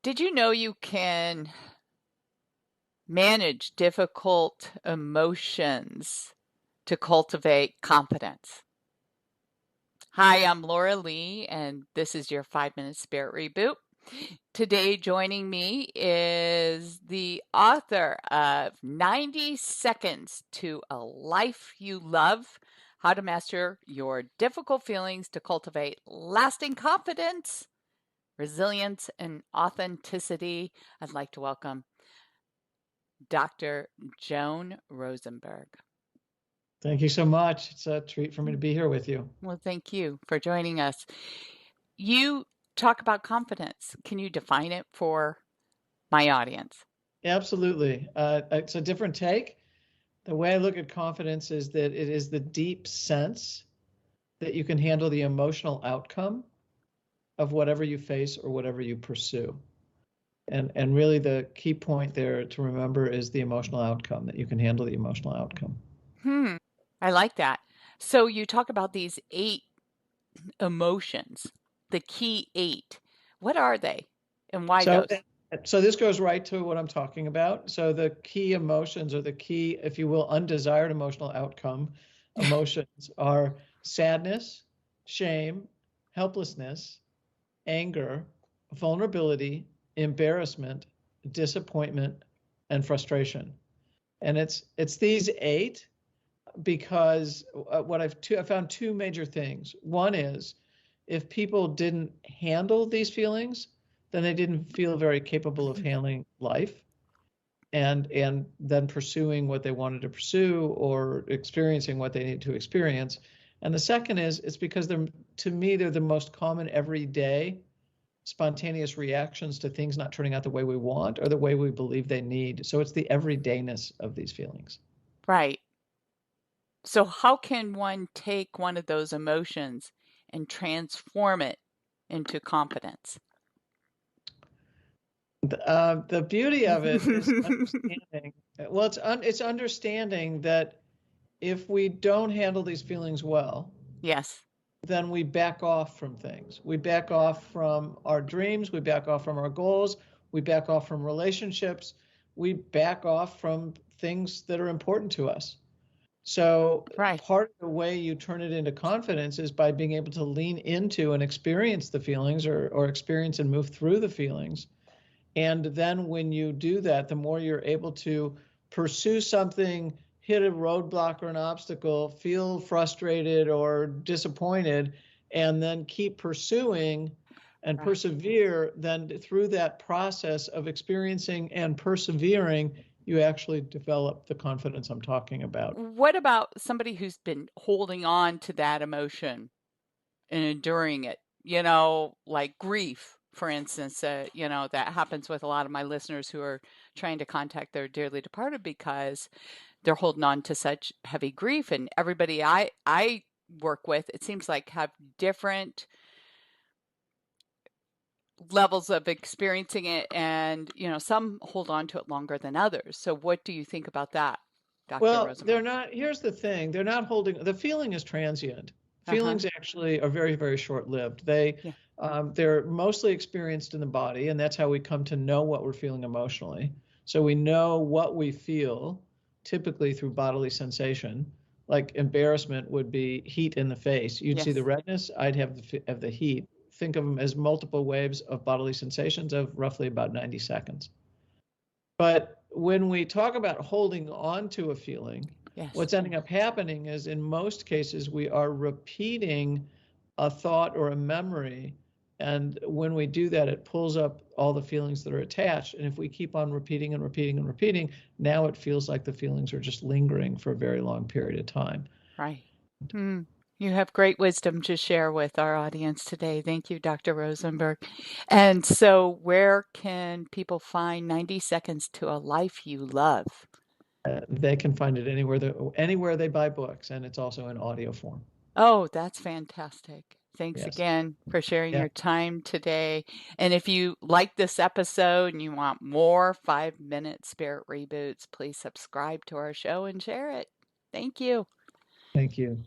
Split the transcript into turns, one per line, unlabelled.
Did you know you can manage difficult emotions to cultivate confidence? Hi, I'm Laura Lee, and this is your 5-Minute Spirit Reboot. Today, joining me is the author of 90 Seconds to a Life You Love: How to Master Your Difficult Feelings to Cultivate Lasting Confidence, Resilience, and Authenticity. I'd like to welcome Dr. Joan Rosenberg.
Thank you so much. It's a treat for me to be here with you.
Well, thank you for joining us. You talk about confidence. Can you define it for my audience?
Absolutely. It's a different take. The way I look at confidence is that it is the deep sense that you can handle the emotional outcome of whatever you face or whatever you pursue. And really the key point there to remember is the emotional outcome, that you can handle the emotional outcome.
I like that. So you talk about these 8 emotions, the key 8. What are they and why
So,
those?
so this goes right to what I'm talking about. So the key emotions, or the key, if you will, undesired emotional outcome emotions are sadness, shame, helplessness, anger, vulnerability, embarrassment, disappointment, and frustration. And it's these 8 because I found 2 major things. One is if people didn't handle these feelings, then they didn't feel very capable of handling life and then pursuing what they wanted to pursue or experiencing what they need to experience. And the second is it's because to me they're the most common everyday spontaneous reactions to things not turning out the way we want or the way we believe they need. So it's the everydayness of these feelings.
Right. So how can one take one of those emotions and transform it into confidence?
The beauty of it is understanding. Well, it's understanding that if we don't handle these feelings well,
Yes.
then we back off from things. We back off from our dreams. We back off from our goals. We back off from relationships. We back off from things that are important to us. So
Right.
part of the way you turn it into confidence is by being able to lean into and experience the feelings or experience and move through the feelings. And then when you do that, the more you're able to pursue something, hit a roadblock or an obstacle, feel frustrated or disappointed, and then keep pursuing and
Right.
persevere, then through that process of experiencing and persevering, you actually develop the confidence I'm talking about.
What about somebody who's been holding on to that emotion and enduring it? Like grief, for instance, that happens with a lot of my listeners who are trying to contact their dearly departed because they're holding on to such heavy grief. And everybody I work with, it seems like, have different levels of experiencing it, and some hold on to it longer than others. So what do you think about that, Dr.
Well,
Rosenberg?
here's the thing, they're not holding, the feeling is transient.
Uh-huh.
Feelings actually are very, very short-lived.
Yeah.
They're mostly experienced in the body, and that's how we come to know what we're feeling emotionally. So we know what we feel typically through bodily sensation. Like embarrassment would be heat in the face. You'd see the
Yes.
redness, I'd have the heat. Think of them as multiple waves of bodily sensations of roughly about 90 seconds. But when we talk about holding on to a feeling,
Yes.
what's ending up happening is in most cases, we are repeating a thought or a memory. And when we do that, it pulls up all the feelings that are attached. And if we keep on repeating and repeating and repeating, now it feels like the feelings are just lingering for a very long period of time.
Right. You have great wisdom to share with our audience today. Thank you, Dr. Rosenberg. And so, where can people find 90 Seconds to a Life You Love?
They can find it anywhere they buy books, and it's also in audio form.
Oh, that's fantastic. Thanks
Yes.
again for sharing
Yeah.
your time today. And if you like this episode and you want more 5-Minute Spirit Reboots, please subscribe to our show and share it. Thank you.
Thank you.